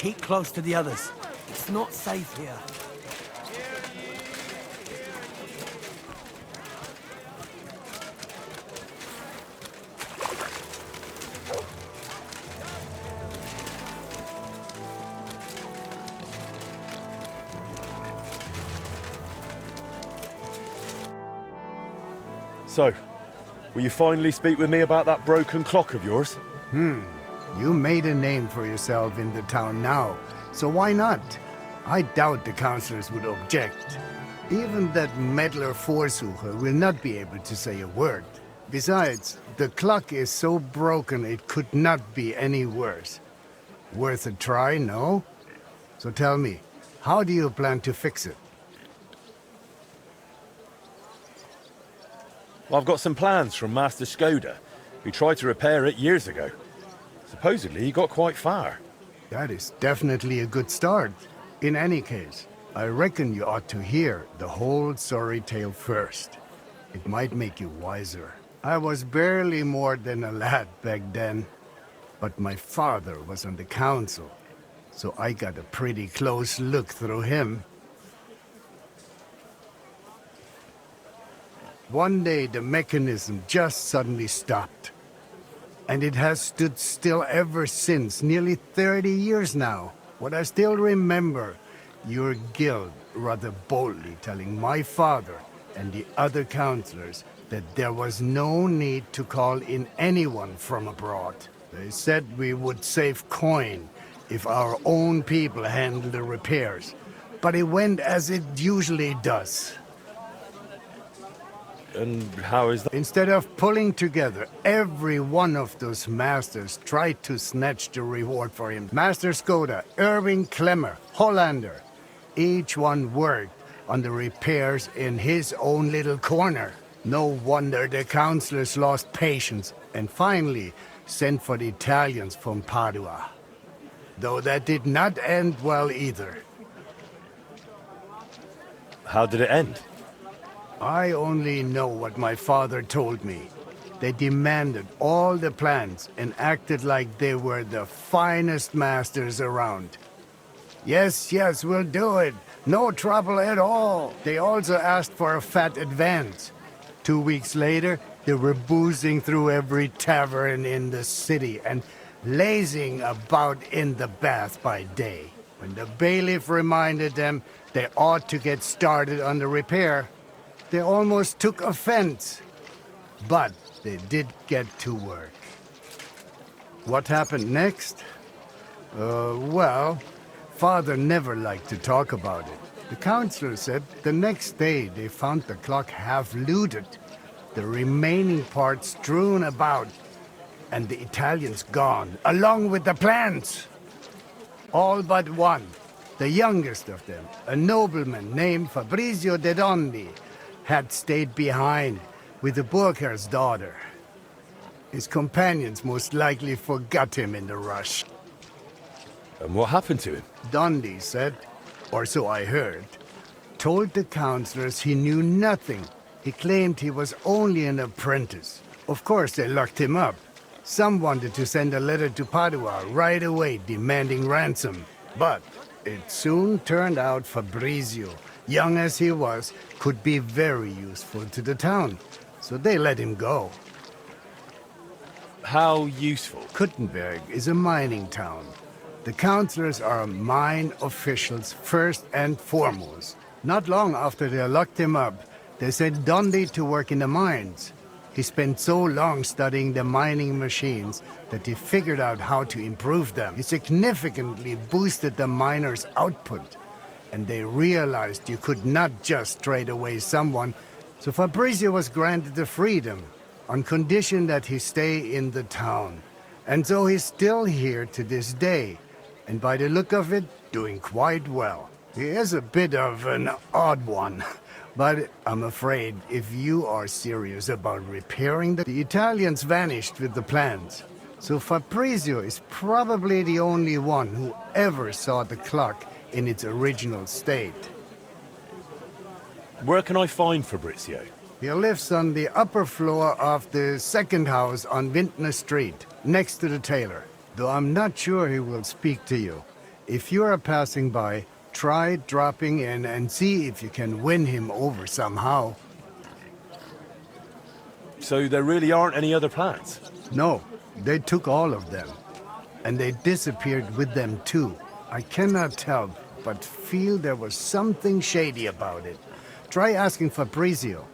Keep close to the others. It's not safe here. So, will you finally speak with me about that broken clock of yours? You made a name for yourself in the town now, so why not? I doubt the councillors would object. Even that meddler Vorsucher will not be able to say a word. Besides, the clock is so broken it could not be any worse. Worth a try, no? So tell me, how do you plan to fix it? Well, I've got some plans from Master Skoda, who tried to repair it years ago. Supposedly, he got quite far. That is definitely a good start. In any case, I reckon you ought to hear the whole sorry tale first. It might make you wiser. I was barely more than a lad back then, but my father was on the council, so I got a pretty close look through him. One day the mechanism just suddenly stopped. And it has stood still ever since, nearly 30 years now. What I still remember, your guild rather boldly telling my father and the other councillors that there was no need to call in anyone from abroad. They said we would save coin if our own people handled the repairs. But it went as it usually does. And how is that? Instead of pulling together, every one of those masters tried to snatch the reward for him. Master Skoda, Irving Klemmer, Hollander. Each one worked on the repairs in his own little corner. No wonder the councillors lost patience and finally sent for the Italians from Padua. Though that did not end well either. How did it end? I only know what my father told me. They demanded all the plans and acted like they were the finest masters around. Yes, we'll do it. No trouble at all. They also asked for a fat advance. 2 weeks later, they were boozing through every tavern in the city and lazing about in the bath by day. When the bailiff reminded them they ought to get started on the repair, they almost took offense, but they did get to work. What happened next? Well, Father never liked to talk about it. The councillor said the next day they found the clock half looted, the remaining parts strewn about, and the Italians gone, along with the plans. All but one, the youngest of them, a nobleman named Fabrizio de Dondi, had stayed behind with the Burkhar's daughter. His companions most likely forgot him in the rush. And what happened to him? Dondi said, or so I heard, told the councillors he knew nothing. He claimed he was only an apprentice. Of course they locked him up. Some wanted to send a letter to Padua right away demanding ransom. But it soon turned out Fabrizio, young as he was, could be very useful to the town, so they let him go. How useful? Kuttenberg is a mining town. The councillors are mine officials first and foremost. Not long after they locked him up, they sent Dondi to work in the mines. He spent so long studying the mining machines that he figured out how to improve them. He significantly boosted the miners' output. And they realized you could not just trade away someone, so Fabrizio was granted the freedom, on condition that he stay in the town. And so he's still here to this day, and by the look of it, doing quite well. He is a bit of an odd one, but I'm afraid if you are serious about repairing the Italians vanished with the plans. So Fabrizio is probably the only one who ever saw the clock in its original state. Where can I find Fabrizio? He lives on the upper floor of the second house on Vintner Street, next to the tailor. Though I'm not sure he will speak to you. If you are passing by, try dropping in and see if you can win him over somehow. So there really aren't any other plans? No, they took all of them. And they disappeared with them too. I cannot help but feel there was something shady about it. Try asking Fabrizio.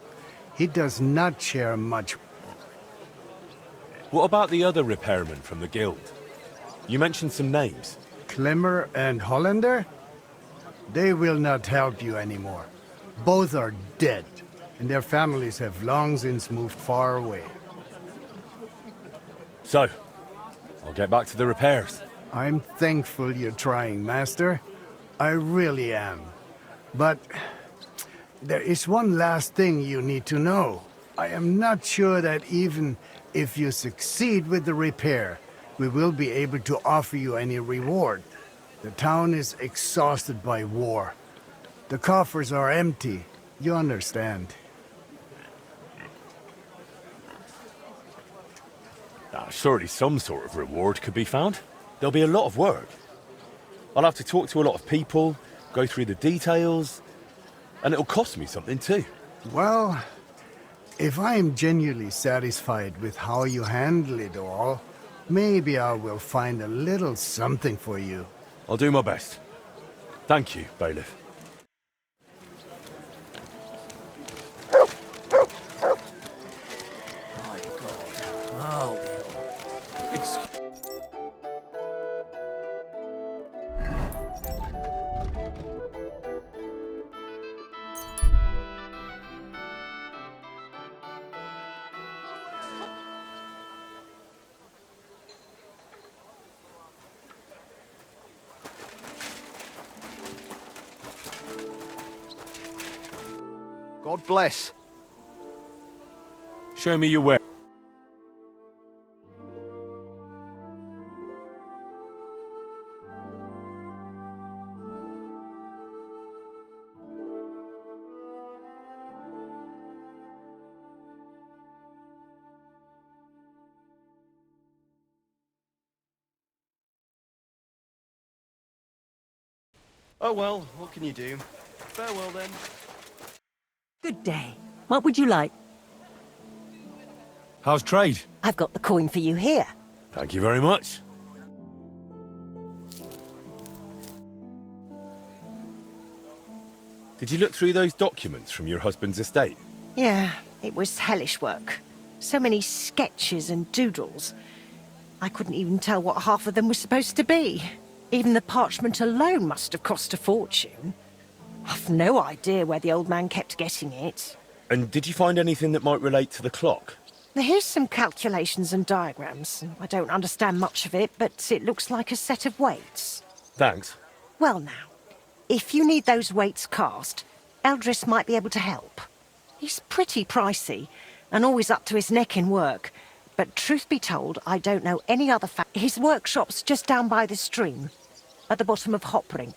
He does not share much. What about the other repairmen from the guild? You mentioned some names. Klemmer and Hollander? They will not help you anymore. Both are dead, and their families have long since moved far away. So, I'll get back to the repairs. I'm thankful you're trying, Master. I really am. But there is one last thing you need to know. I am not sure that even if you succeed with the repair, we will be able to offer you any reward. The town is exhausted by war. The coffers are empty. You understand. Surely some sort of reward could be found. There'll be a lot of work. I'll have to talk to a lot of people, go through the details, and it'll cost me something too. Well, if I am genuinely satisfied with how you handle it all, maybe I will find a little something for you. I'll do my best. Thank you, Bailiff. Oh, it's... God bless. Show me your way. Oh well, what can you do? Farewell then. Good day. What would you like? How's trade? I've got the coin for you here. Thank you very much. Did you look through those documents from your husband's estate? Yeah, it was hellish work. So many sketches and doodles. I couldn't even tell what half of them were supposed to be. Even the parchment alone must have cost a fortune. I've no idea where the old man kept getting it. And did you find anything that might relate to the clock? Here's some calculations and diagrams. I don't understand much of it, but it looks like a set of weights. Thanks. Well now, if you need those weights cast, Eldris might be able to help. He's pretty pricey, and always up to his neck in work. But truth be told, I don't know any other His workshop's just down by the stream, at the bottom of Hopring.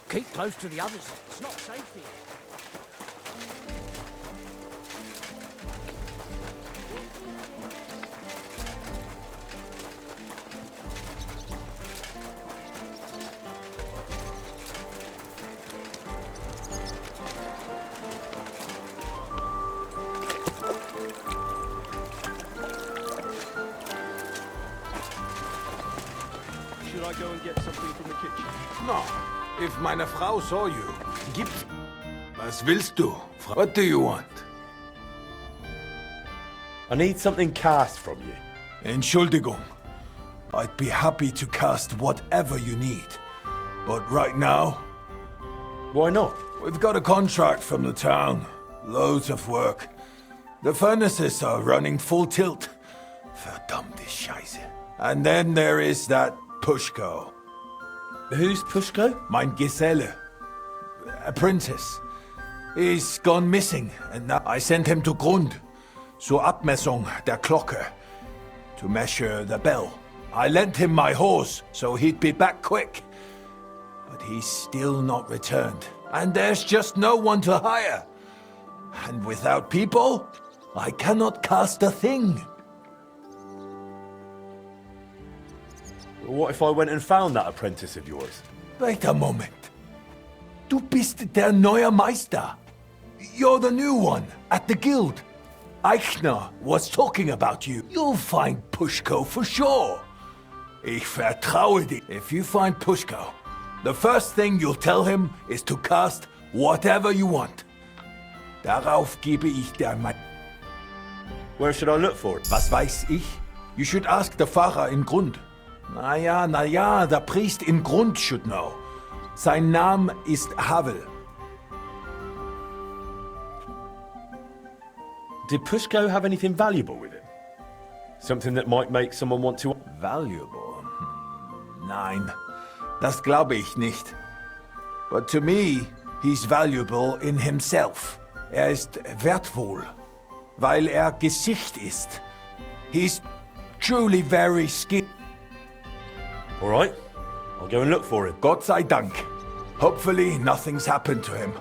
Keep close to the others. It's not safe here. Should I go and get something from the kitchen? No. If meine Frau saw you, gibt's... Was willst du? What do you want? I need something cast from you. Entschuldigung. I'd be happy to cast whatever you need. But right now, Why not? we've got a contract from the town. Loads of work. The furnaces are running full tilt. Verdammte Scheiße. And then there is that Pushko. Who's Pushko? Mein Geselle. Apprentice. He's gone missing, and now I sent him to Grund. Zur Abmessung der Glocke. To measure the bell. I lent him my horse, so he'd be back quick. But he's still not returned. And there's just no one to hire. And without people, I cannot cast a thing. What if I went and found that apprentice of yours? Wait a moment. Du bist der neue Meister. You're the new one at the guild. Eichner was talking about you. You'll find Pushko for sure. Ich vertraue dir. If you find Pushko, the first thing you'll tell him is to cast whatever you want. Darauf gebe ich dir mein... Where should I look for it? Was weiß ich? You should ask the Pfarrer in Grund. Na ja, der Priest in Grund should know. Sein Name ist Havel. Did Pushko have anything valuable with him? Something that might make someone want to... Valuable? Nein, das glaube ich nicht. But to me, he's valuable in himself. Er ist wertvoll, weil er Gesicht ist. He's truly very skilled. All right, I'll go and look for him. Gott sei Dank. Hopefully nothing's happened to him.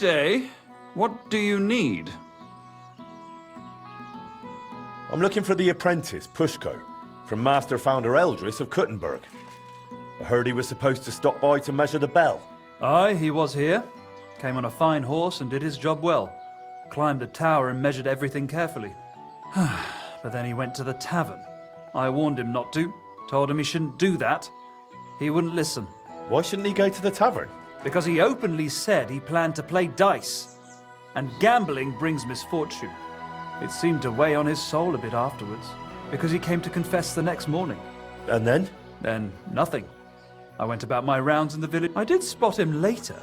day. What do you need? I'm looking for the apprentice, Pushko, from Master Founder Eldris of Kuttenberg. I heard he was supposed to stop by to measure the bell. Aye, he was here. Came on a fine horse and did his job well. Climbed the tower and measured everything carefully. But then he went to the tavern. I warned him not to. Told him he shouldn't do that. He wouldn't listen. Why shouldn't he go to the tavern? Because he openly said he planned to play dice. And gambling brings misfortune. It seemed to weigh on his soul a bit afterwards. Because he came to confess the next morning. And then? Then nothing. I went about my rounds in the village. I did spot him later,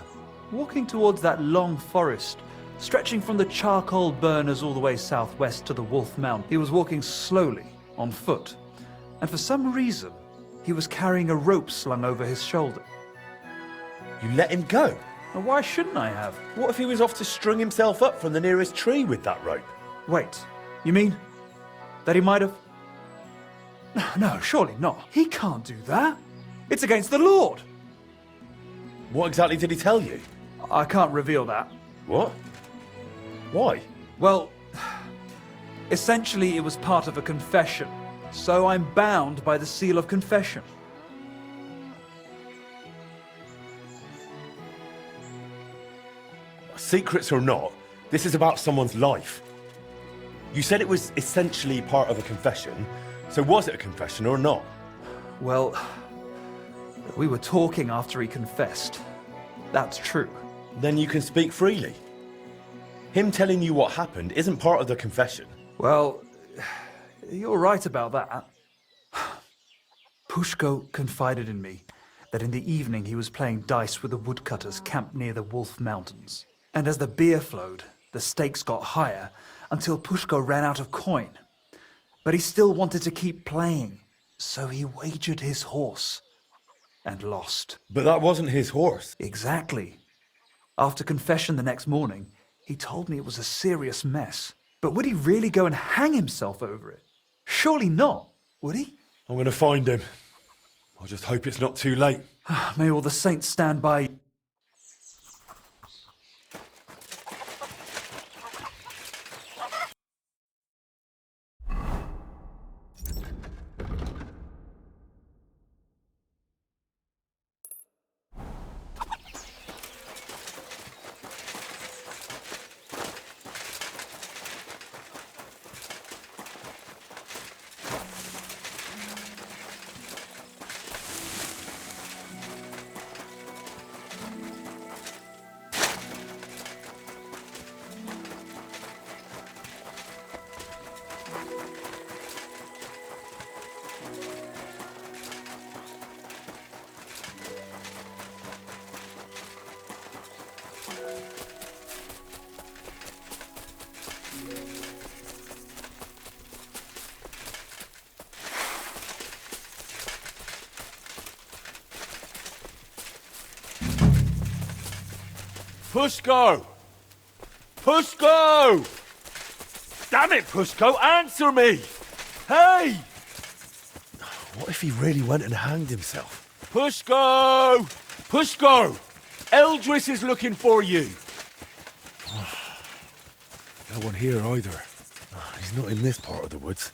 walking towards that long forest, stretching from the charcoal burners all the way southwest to the Wolf Mountain. He was walking slowly, on foot, and for some reason, he was carrying a rope slung over his shoulder. You let him go? Now, why shouldn't I have? What if he was off to string himself up from the nearest tree with that rope? Wait, you mean that he might have... No, surely not. He can't do that. It's against the Lord. What exactly did he tell you? I can't reveal that. What? Why? Well, essentially it was part of a confession, so I'm bound by the seal of confession. Secrets or not, this is about someone's life. You said it was essentially part of a confession, so was it a confession or not? Well, we were talking after he confessed. That's true. Then you can speak freely. Him telling you what happened isn't part of the confession. Well, you're right about that. Pushko confided in me that in the evening he was playing dice with the woodcutters camped near the Wolf Mountains. And as the beer flowed, the stakes got higher until Pushko ran out of coin. But he still wanted to keep playing, so he wagered his horse and lost. But that wasn't his horse. Exactly. After confession the next morning, he told me it was a serious mess. But would he really go and hang himself over it? Surely not, would he? I'm going to find him. I just hope it's not too late. May all the saints stand by you. Pushko! Pushko! Damn it, Pushko, answer me! Hey! What if he really went and hanged himself? Pushko! Pushko! Eldris is looking for you! No one here either. He's not in this part of the woods.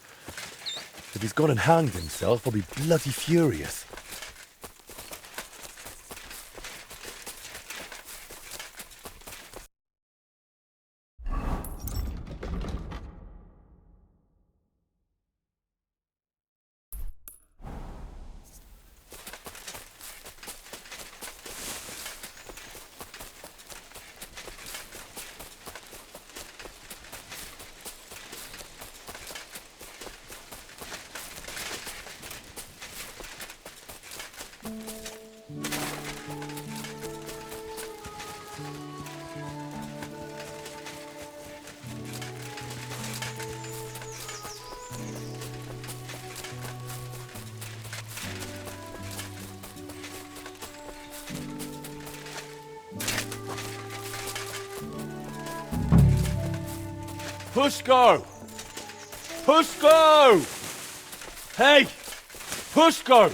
If he's gone and hanged himself, I'll be bloody furious. Pushko! Pushko! Hey! Pushko!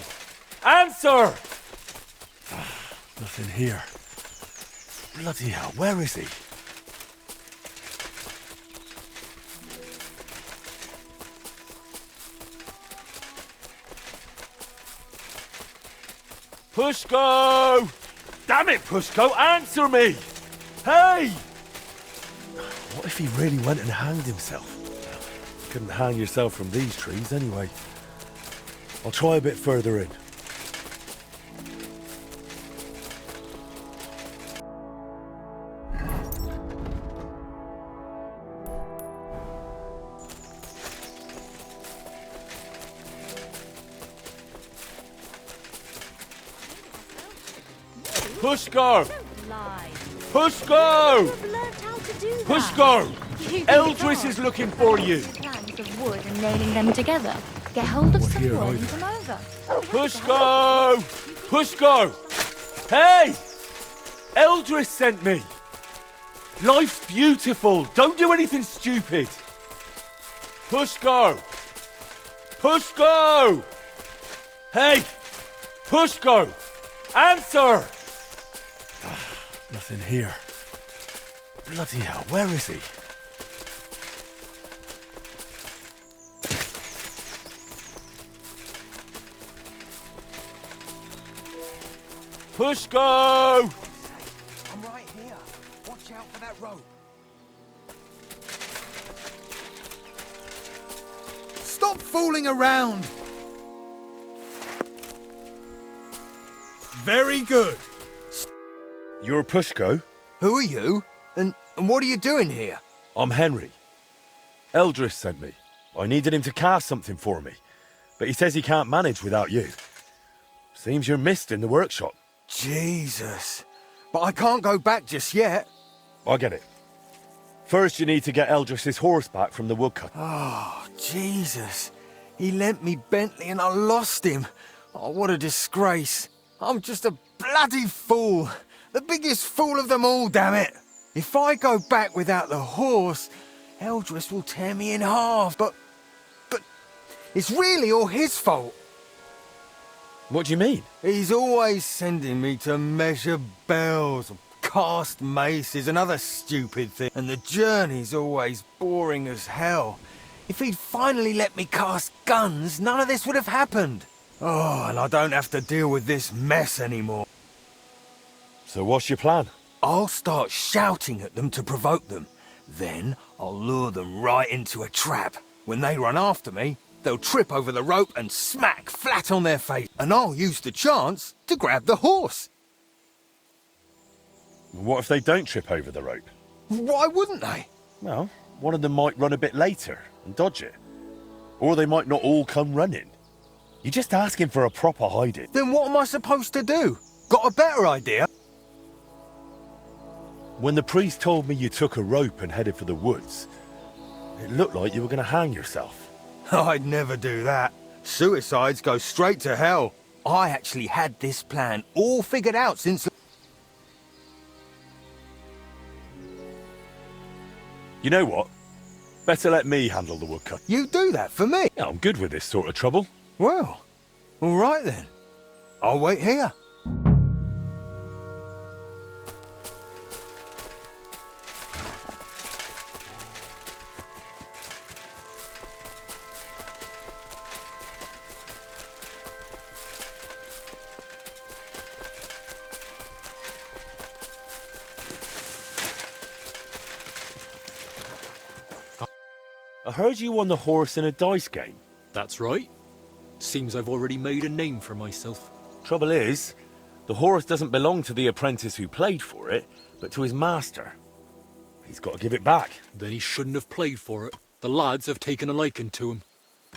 Answer! Nothing here. Bloody hell, where is he? Pushko! Damn it, Pushko, answer me! Hey! What if he really went and hanged himself? Couldn't hang yourself from these trees anyway. I'll try a bit further in. Pushko! Pushko! Pushko! Eldris is looking for you! Planks of wood and nailing them together. Get hold of some wood and come over. Pushko! Pushko! Hey! Eldris sent me! Life's beautiful! Don't do anything stupid! Pushko! Pushko! Hey! Pushko! Answer! Nothing here. Bloody hell, where is he? Pushko! I'm right here. Watch out for that rope. Stop fooling around! Very good. You're Pushko? Who are you? And what are you doing here? I'm Henry. Eldris sent me. I needed him to cast something for me, but he says he can't manage without you. Seems you're missed in the workshop. Jesus. But I can't go back just yet. I get it. First you need to get Eldris's horse back from the woodcut. Oh, Jesus. He lent me Bentley and I lost him. Oh, what a disgrace. I'm just a bloody fool. The biggest fool of them all, damn it. If I go back without the horse, Eldris will tear me in half, but it's really all his fault. What do you mean? He's always sending me to measure bells, cast maces and other stupid things, and the journey's always boring as hell. If he'd finally let me cast guns, none of this would have happened. Oh, and I don't have to deal with this mess anymore. So what's your plan? I'll start shouting at them to provoke them. Then I'll lure them right into a trap. When they run after me, they'll trip over the rope and smack flat on their face. And I'll use the chance to grab the horse. What if they don't trip over the rope? Why wouldn't they? Well, one of them might run a bit later and dodge it. Or they might not all come running. You're just asking for a proper hiding. Then what am I supposed to do? Got a better idea? When the priest told me you took a rope and headed for the woods, it looked like you were going to hang yourself. I'd never do that. Suicides go straight to hell. I actually had this plan all figured out since... You know what? Better let me handle the woodcut. You do that for me? Yeah, I'm good with this sort of trouble. Well, all right then. I'll wait here. I heard you won the horse in a dice game. That's right. Seems I've already made a name for myself. Trouble is, the horse doesn't belong to the apprentice who played for it, but to his master. He's got to give it back. Then he shouldn't have played for it. The lads have taken a liking to him.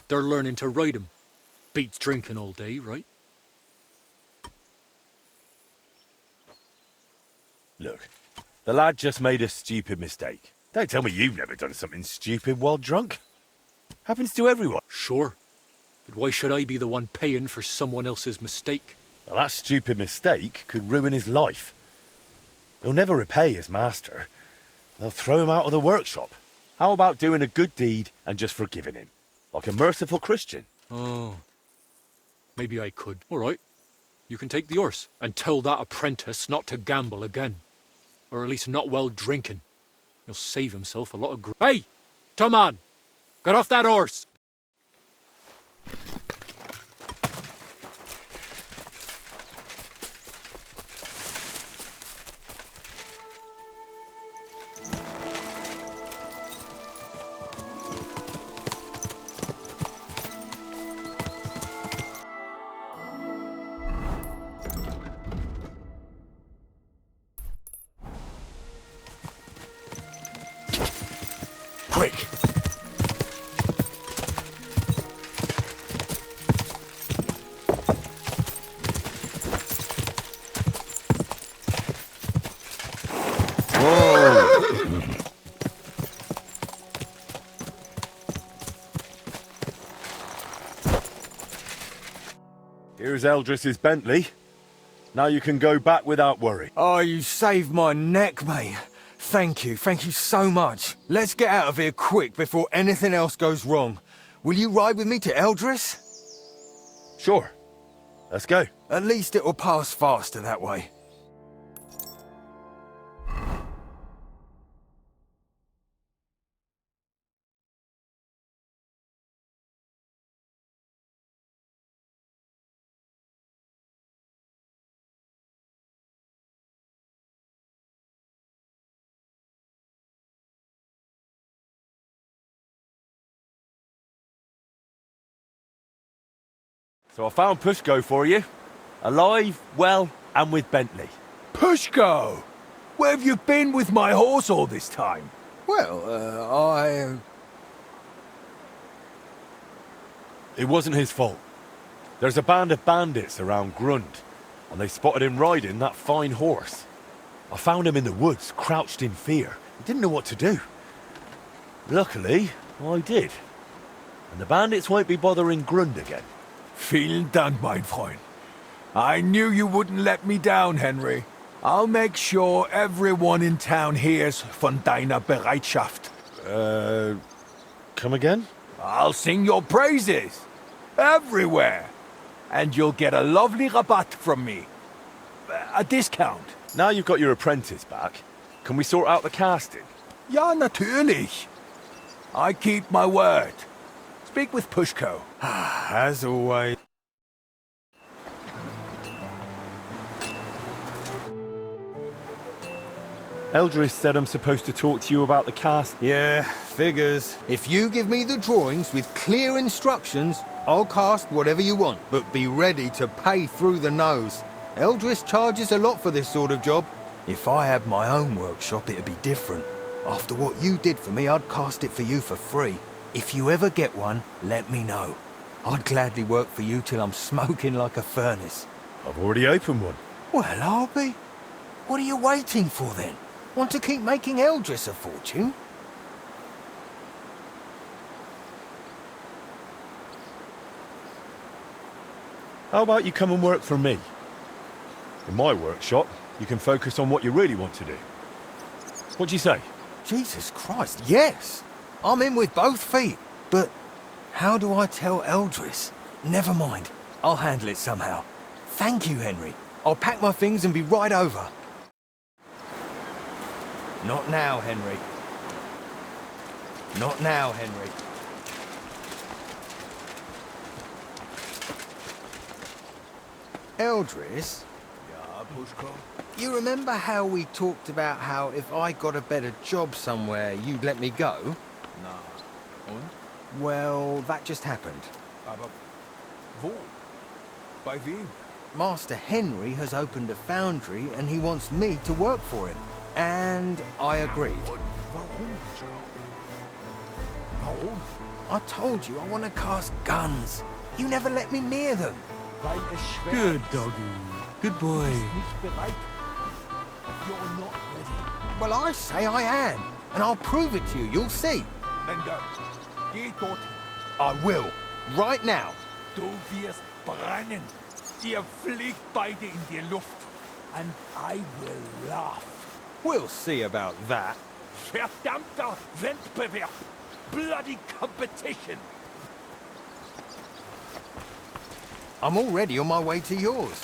They're learning to ride him. Beats drinking all day, right? Look, the lad just made a stupid mistake. Don't tell me you've never done something stupid while drunk. Happens to everyone. Sure. But why should I be the one paying for someone else's mistake? Well, that stupid mistake could ruin his life. He'll never repay his master. They'll throw him out of the workshop. How about doing a good deed and just forgiving him? Like a merciful Christian. Oh. Maybe I could. All right. You can take the horse and tell that apprentice not to gamble again. Or at least not while drinking. He'll save himself a lot of Hey! Come on! Get off that horse! Quick! Here's Eldris's Bentley. Now you can go back without worry. Oh, you saved my neck, mate. Thank you so much. Let's get out of here quick before anything else goes wrong. Will you ride with me to Eldris? Sure. Let's go. At least it'll pass faster that way. So I found Pushko for you. Alive, well, and with Bentley. Pushko! Where have you been with my horse all this time? Well, It wasn't his fault. There's a band of bandits around Grund, and they spotted him riding that fine horse. I found him in the woods, crouched in fear. He didn't know what to do. Luckily, I did. And the bandits won't be bothering Grund again. Vielen Dank, mein Freund. I knew you wouldn't let me down, Henry. I'll make sure everyone in town hears von deiner Bereitschaft. Come again? I'll sing your praises. Everywhere. And you'll get a lovely rabatt from me. A discount. Now you've got your apprentice back, can we sort out the casting? Ja, natürlich. I keep my word. Speak with Pushko. as always. Eldris said I'm supposed to talk to you about the cast. Yeah, figures. If you give me the drawings with clear instructions, I'll cast whatever you want, but be ready to pay through the nose. Eldris charges a lot for this sort of job. If I had my own workshop, it'd be different. After what you did for me, I'd cast it for you for free. If you ever get one, let me know. I'd gladly work for you till I'm smoking like a furnace. I've already opened one. Well, I'll be. What are you waiting for then? Want to keep making Eldris a fortune? How about you come and work for me? In my workshop, you can focus on what you really want to do. What do you say? Jesus Christ, yes! I'm in with both feet. But how do I tell Eldris? Never mind. I'll handle it somehow. Thank you, Henry. I'll pack my things and be right over. Not now, Henry. Not now, Henry. Eldris? Ja, Pushko. You remember how we talked about how if I got a better job somewhere, you'd let me go? Na, und? Well, that just happened. Aber wo? Bei wem? Master Henry has opened a foundry and he wants me to work for him. And I agreed. Warum? Warum? I told you I want to cast guns. You never let me near them. Weil es schwer Good ist. doggy. Good boy. Nicht bereit. You're not ready. Well, I say I am. And I'll prove it to you. You'll see. Mender, geh dorthin. I will. Right now. Du wirst brennen. Ihr fliegt beide in die Luft. And I will laugh. We'll see about that. Verdammter Wettbewerb. Bloody competition. I'm already on my way to yours.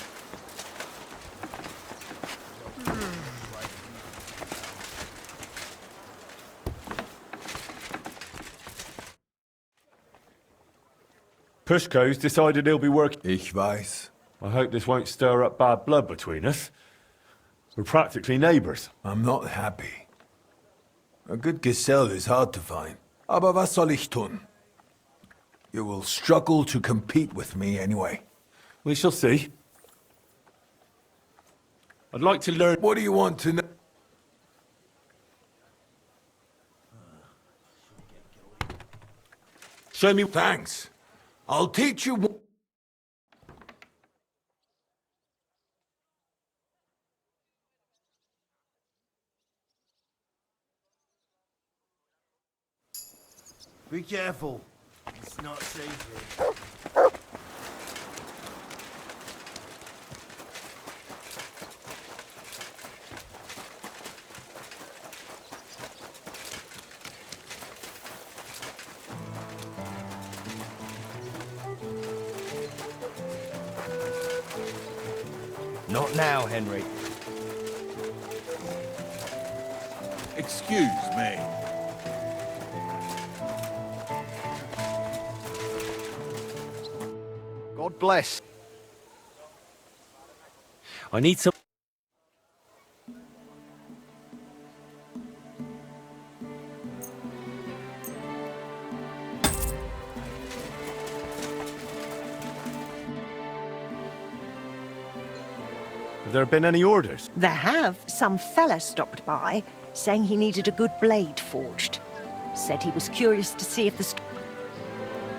Pushko's decided he'll be working. Ich weiß. I hope this won't stir up bad blood between us. We're practically neighbours. I'm not happy. A good Gesell is hard to find. Aber was soll ich tun? You will struggle to compete with me anyway. We shall see. I'd like to learn... What do you want to know? Show me. Thanks. I'll teach you. Be careful. It's not safe here. Not now, Henry. Excuse me. God bless. I need some... Have there been any orders? There have. Some fella stopped by, saying he needed a good blade forged. Said he was curious to see if the...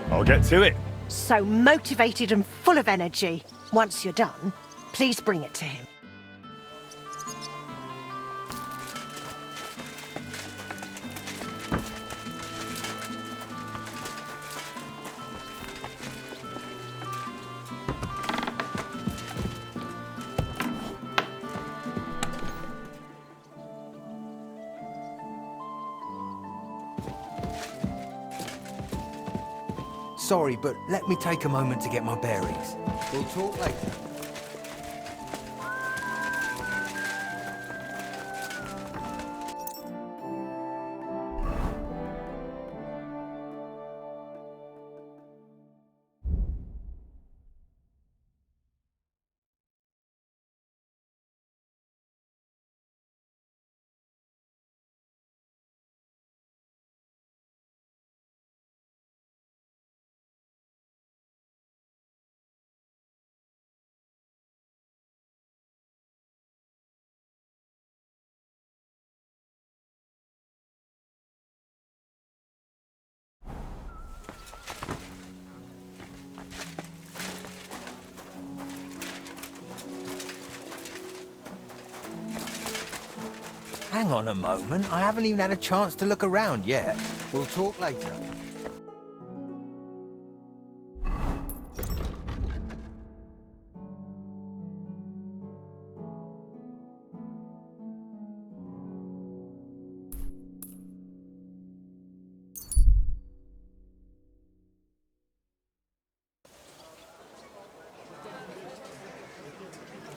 I'll get to it. So motivated and full of energy. Once you're done, please bring it to him. Sorry, but let me take a moment to get my bearings. We'll talk later. Hang on a moment, I haven't even had a chance to look around yet. We'll talk later.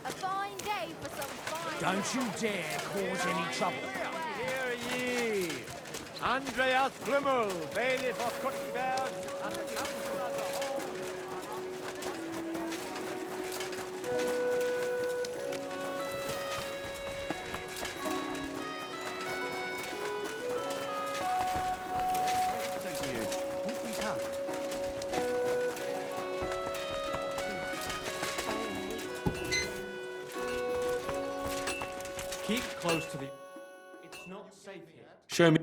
A fine day for some fine... Don't you dare cause any trouble. Hear ye! Andreas Flummel, bailiff of Kuttenberg, and the council as a whole. Keep close to the... It's not safe here. Show me...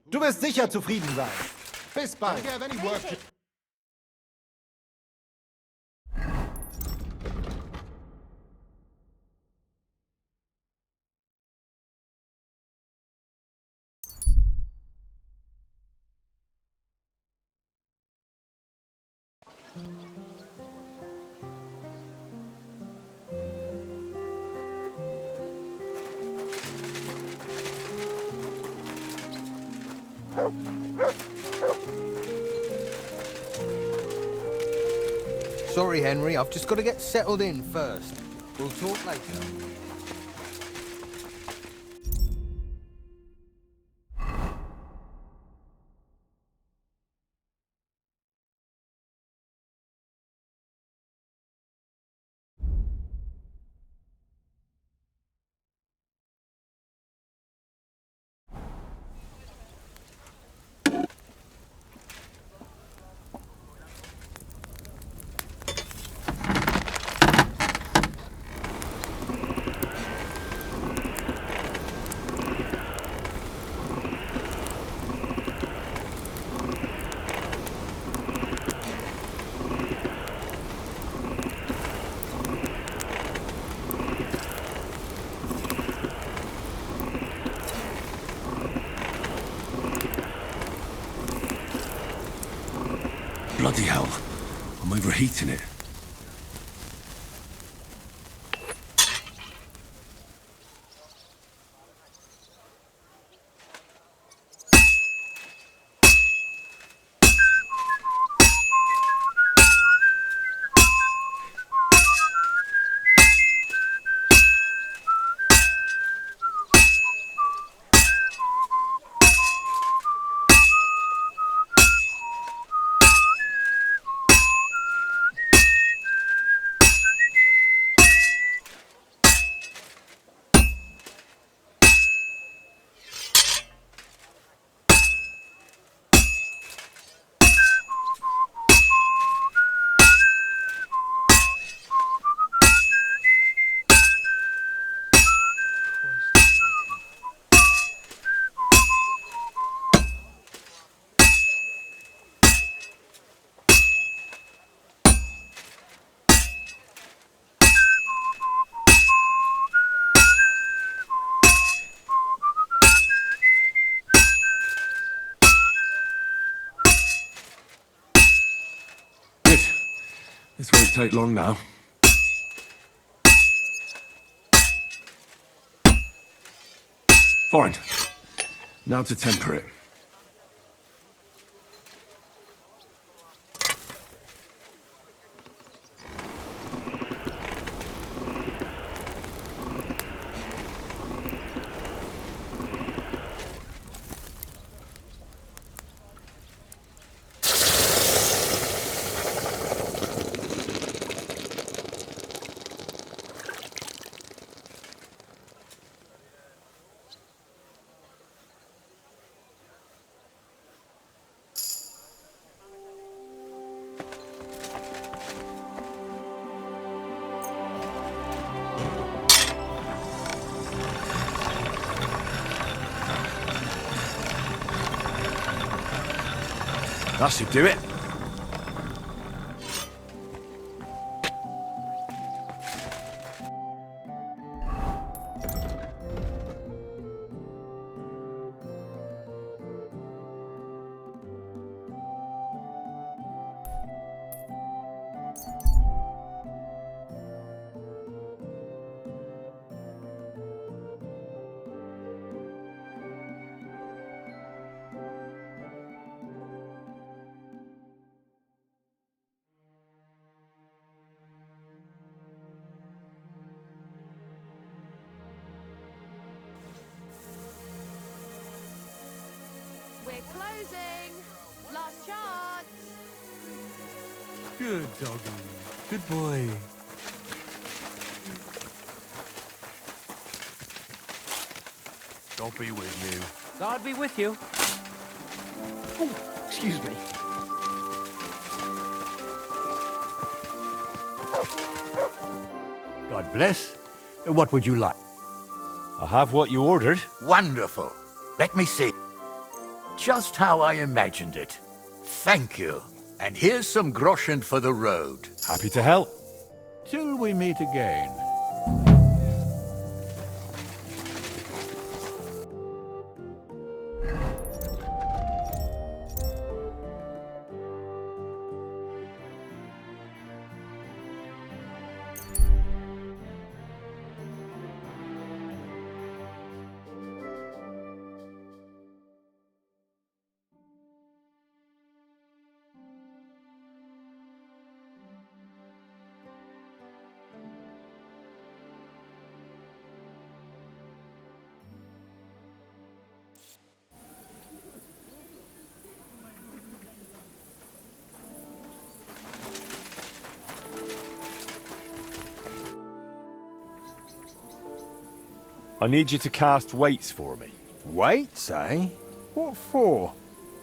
Du wirst sicher zufrieden sein. Bis bald. Sorry, Henry, I've just got to get settled in first. We'll talk later. Bloody hell. I'm overheating it. This won't take long now. Fine. Now to temper it. That should do it. We're closing. Last chance. Good doggy. Good boy. God be with you. God be with you. Oh, excuse me. God bless. What would you like? I have what you ordered. Wonderful. Let me see. Just how I imagined it. Thank you. And here's some groschen for the road. Happy to help. Till we meet again. I need you to cast weights for me. Weights, eh? What for?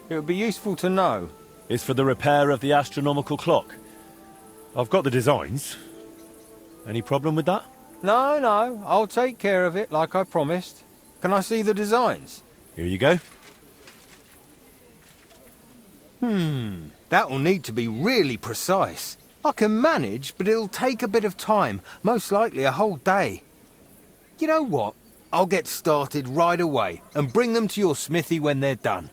It would be useful to know. It's for the repair of the astronomical clock. I've got the designs. Any problem with that? No, no, I'll take care of it like I promised. Can I see the designs? Here you go. That'll need to be really precise. I can manage, but it'll take a bit of time, most likely a whole day. You know what? I'll get started right away and bring them to your smithy when they're done.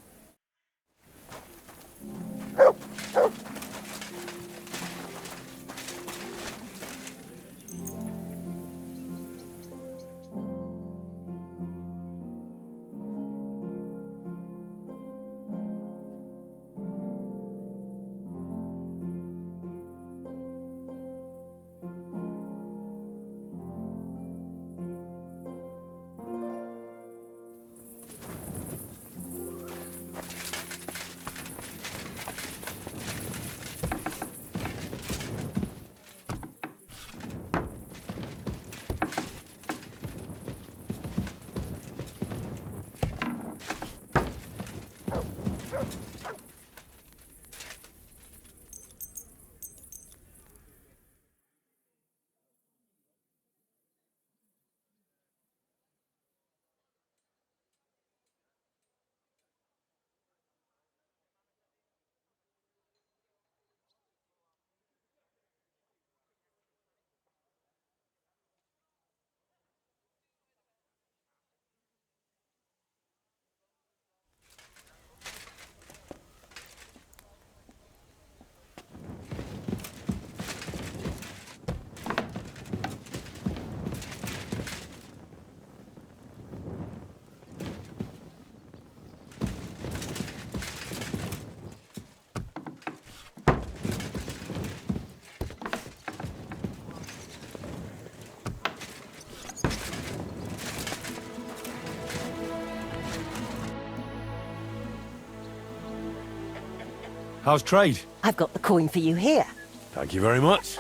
How's trade? I've got the coin for you here. Thank you very much.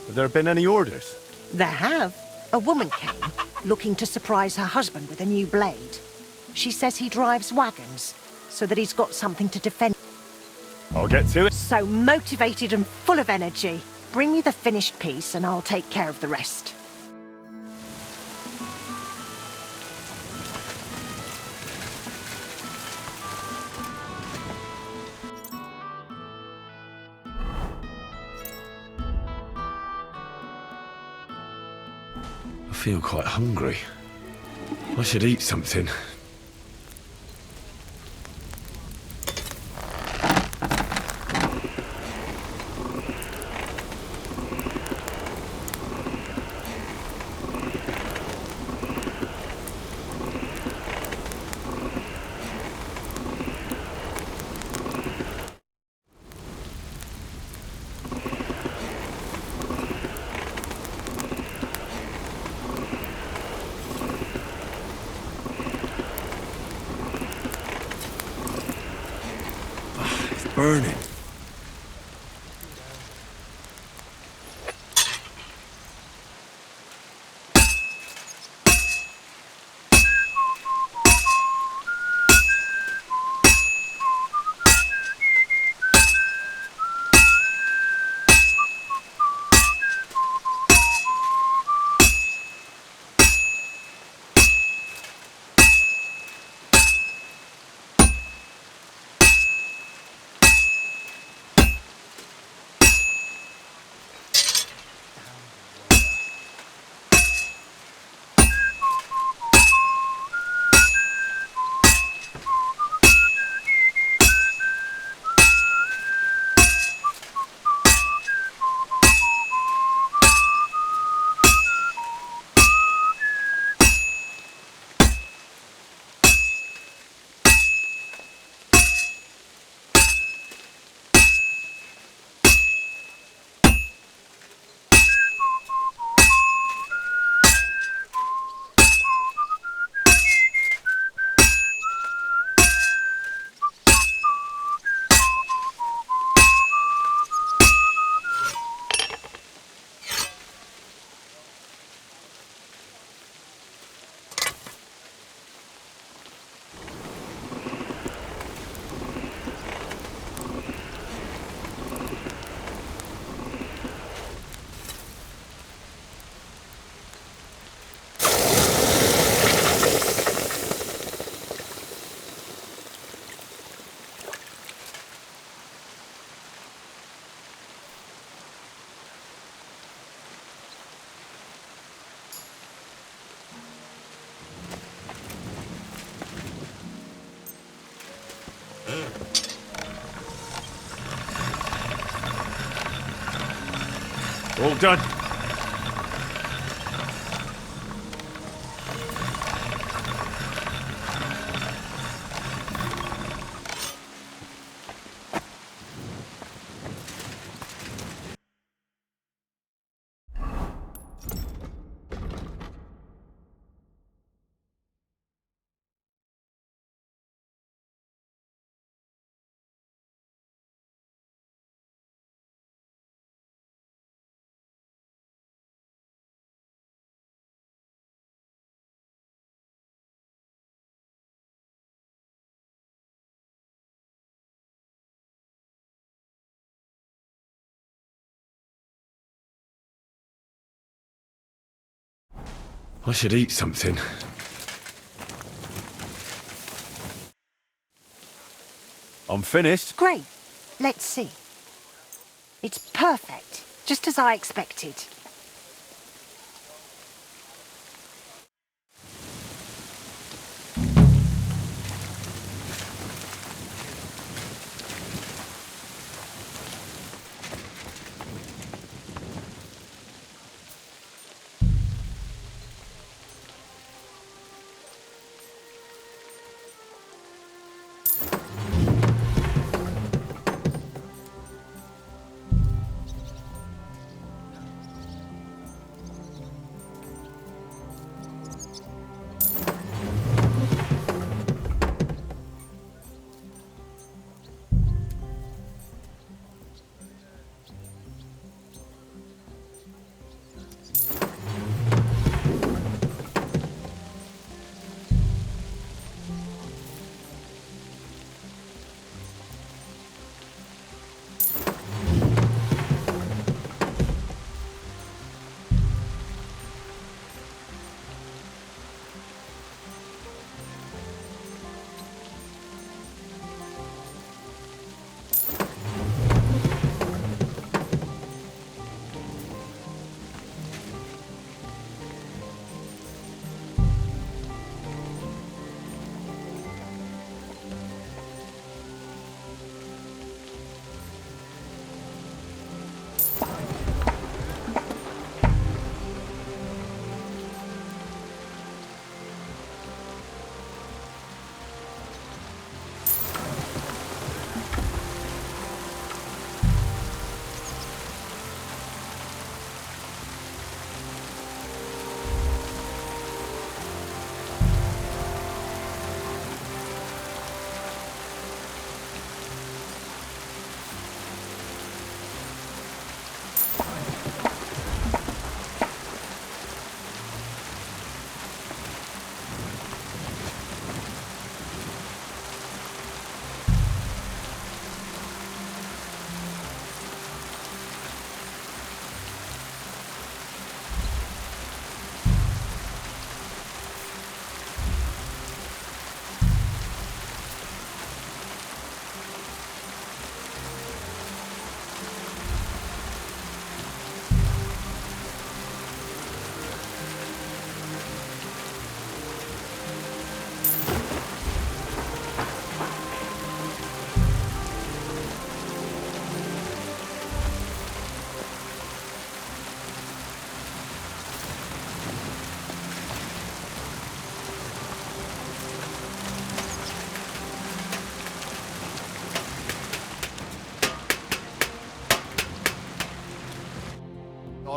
Have there been any orders? There have. A woman came, looking to surprise her husband with a new blade. She says he drives wagons, so that he's got something to defend. I'll get to it. So motivated and full of energy. Bring me the finished piece and I'll take care of the rest. I feel quite hungry. I should eat something. Burning. All done. I should eat something. I'm finished. Great. Let's see. It's perfect, just as I expected.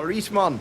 Maurice, man.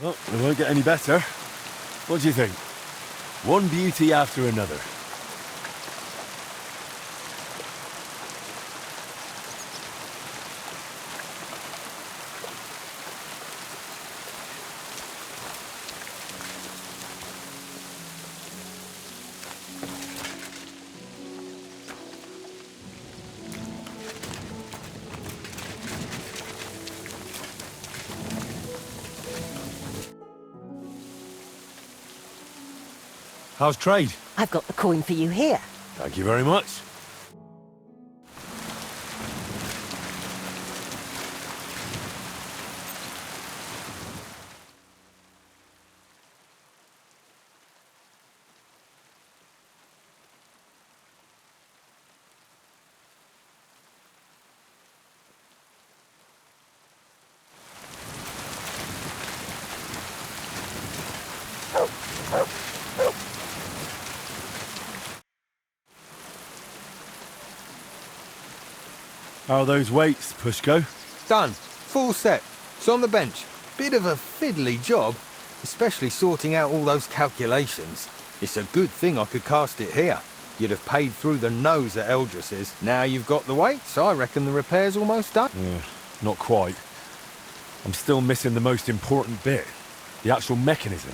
Well, it won't get any better. What do you think? One beauty after another. How's trade? I've got the coin for you here. Thank you very much. How are those weights, Pushko? Done. Full set. It's on the bench. Bit of a fiddly job, especially sorting out all those calculations. It's a good thing I could cast it here. You'd have paid through the nose at Eldris's. Now you've got the weights, I reckon the repair's almost done. Yeah, not quite. I'm still missing the most important bit. The actual mechanism.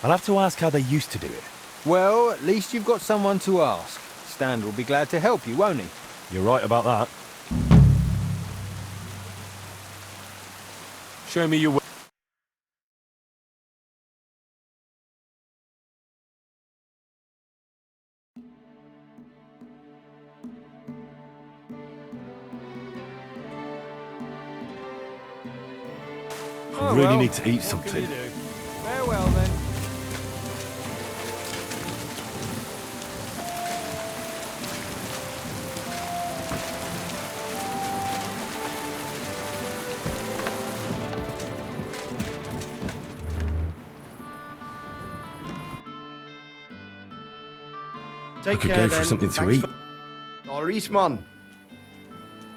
I'll have to ask how they used to do it. Well, at least you've got someone to ask. Stan will be glad to help you, won't he? You're right about that. Show me your way. I really need to eat something. Farewell, then. I could go for something to eat. Maurice, man.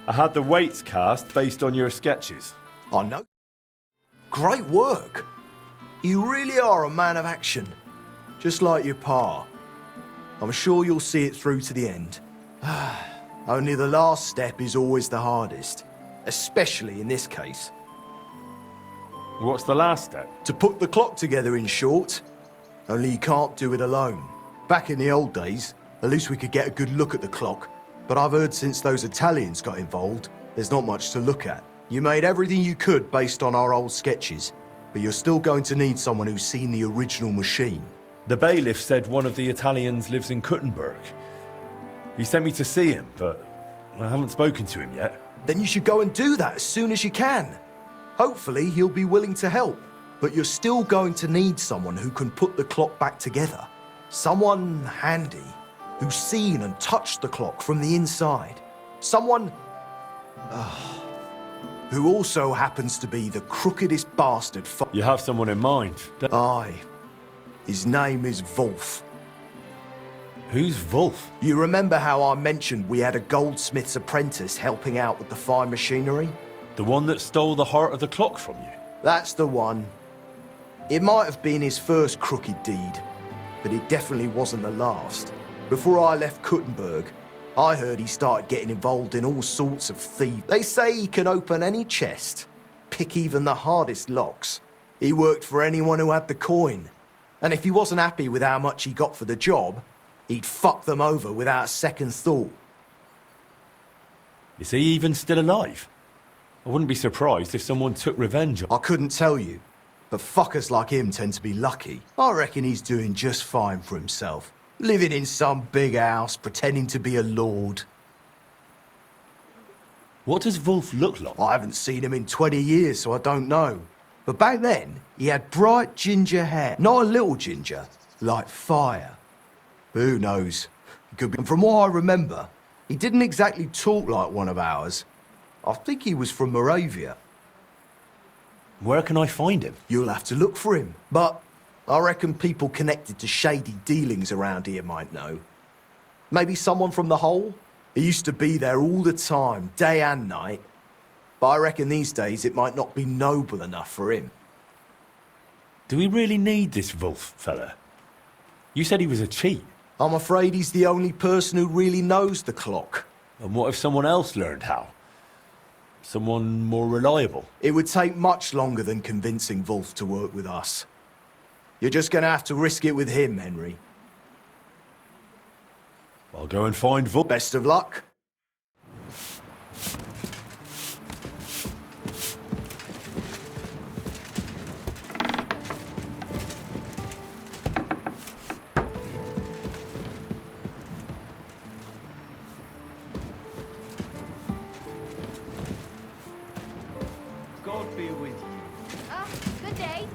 I had the weights cast based on your sketches. I know. Great work. You really are a man of action. Just like your pa. I'm sure you'll see it through to the end. Only the last step is always the hardest. Especially in this case. What's the last step? To put the clock together, in short. Only you can't do it alone. Back in the old days, at least we could get a good look at the clock. But I've heard since those Italians got involved, there's not much to look at. You made everything you could based on our old sketches, but you're still going to need someone who's seen the original machine. The bailiff said one of the Italians lives in Kuttenberg. He sent me to see him, but I haven't spoken to him yet. Then you should go and do that as soon as you can. Hopefully he'll be willing to help, but you're still going to need someone who can put the clock back together. Someone handy, who's seen and touched the clock from the inside. Someone who also happens to be the crookedest bastard. You have someone in mind? Aye. His name is Wolf. Who's Wolf? You remember how I mentioned we had a goldsmith's apprentice helping out with the fine machinery? The one that stole the heart of the clock from you? That's the one. It might have been his first crooked deed, but it definitely wasn't the last. Before I left Kuttenberg, I heard he started getting involved in all sorts of thieves. They say he can open any chest, pick even the hardest locks. He worked for anyone who had the coin. And if he wasn't happy with how much he got for the job, he'd fuck them over without a second thought. Is he even still alive? I wouldn't be surprised if someone took revenge on... I couldn't tell you, but fuckers like him tend to be lucky. I reckon he's doing just fine for himself. Living in some big house, pretending to be a lord. What does Wolf look like? I haven't seen him in 20 years, so I don't know. But back then, he had bright ginger hair. Not a little ginger, like fire. Who knows? He could be. And from what I remember, he didn't exactly talk like one of ours. I think he was from Moravia. Where can I find him? You'll have to look for him. But I reckon people connected to shady dealings around here might know. Maybe someone from the Hole? He used to be there all the time, day and night. But I reckon these days it might not be noble enough for him. Do we really need this Wolf fella? You said he was a cheat. I'm afraid he's the only person who really knows the clock. And what if someone else learned how? Someone more reliable? It would take much longer than convincing Wolf to work with us. You're just gonna have to risk it with him, Henry. I'll go and find Wolf. Best of luck. God be with you. Oh, good day.